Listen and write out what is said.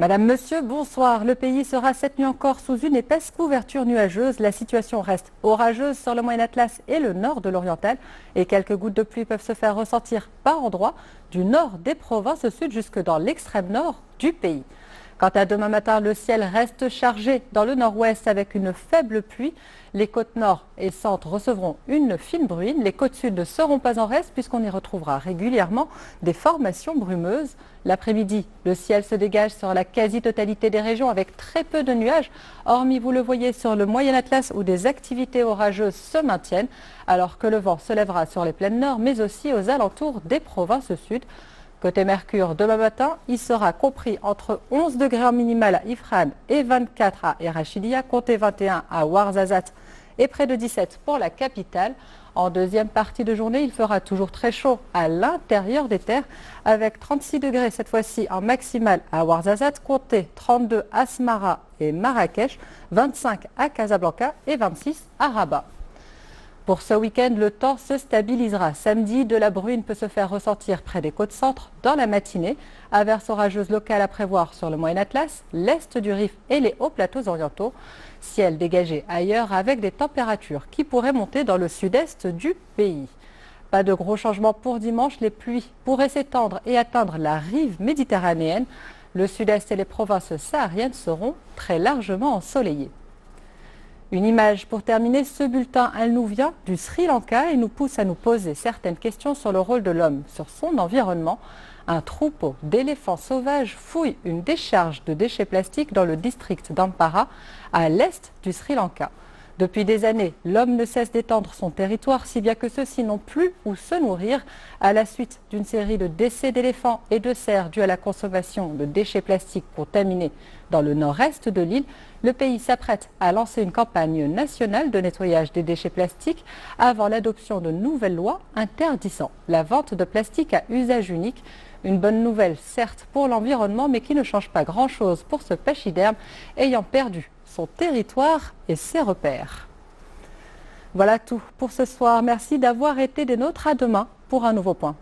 Madame, Monsieur, bonsoir. Le pays sera cette nuit encore sous une épaisse couverture nuageuse. La situation reste orageuse sur le Moyen Atlas et le nord de l'Oriental. Et quelques gouttes de pluie peuvent se faire ressentir par endroits du nord des provinces au sud jusque dans l'extrême nord du pays. Quant à demain matin, le ciel reste chargé dans le nord-ouest avec une faible pluie. Les côtes nord et centre recevront une fine bruine. Les côtes sud ne seront pas en reste puisqu'on y retrouvera régulièrement des formations brumeuses. L'après-midi, le ciel se dégage sur la quasi-totalité des régions avec très peu de nuages, hormis, vous le voyez, sur le Moyen Atlas où des activités orageuses se maintiennent, alors que le vent se lèvera sur les plaines nord, mais aussi aux alentours des provinces sud. Côté Mercure, demain matin, il sera compris entre 11 degrés en minimal à Ifrane et 24 à Erachidia, comptez 21 à Ouarzazate et près de 17 pour la capitale. En deuxième partie de journée, il fera toujours très chaud à l'intérieur des terres avec 36 degrés cette fois-ci en maximal à Ouarzazate, comptez 32 à Smara et Marrakech, 25 à Casablanca et 26 à Rabat. Pour ce week-end, le temps se stabilisera. Samedi, de la bruine peut se faire ressentir près des côtes centres dans la matinée. Averses orageuses locales à prévoir sur le Moyen Atlas, l'est du Rif et les hauts plateaux orientaux. Ciel dégagé ailleurs avec des températures qui pourraient monter dans le sud-est du pays. Pas de gros changements pour dimanche. Les pluies pourraient s'étendre et atteindre la rive méditerranéenne. Le sud-est et les provinces sahariennes seront très largement ensoleillées. Une image pour terminer, ce bulletin, elle nous vient du Sri Lanka et nous pousse à nous poser certaines questions sur le rôle de l'homme, sur son environnement. Un troupeau d'éléphants sauvages fouille une décharge de déchets plastiques dans le district d'Ampara, à l'est du Sri Lanka. Depuis des années, l'homme ne cesse d'étendre son territoire, si bien que ceux-ci n'ont plus où se nourrir. À la suite d'une série de décès d'éléphants et de cerfs dus à la consommation de déchets plastiques contaminés dans le nord-est de l'île, le pays s'apprête à lancer une campagne nationale de nettoyage des déchets plastiques avant l'adoption de nouvelles lois interdisant la vente de plastique à usage unique. Une bonne nouvelle, certes, pour l'environnement, mais qui ne change pas grand-chose pour ce pachyderme ayant perdu son territoire et ses repères. Voilà tout pour ce soir. Merci d'avoir été des nôtres. À demain pour un nouveau point.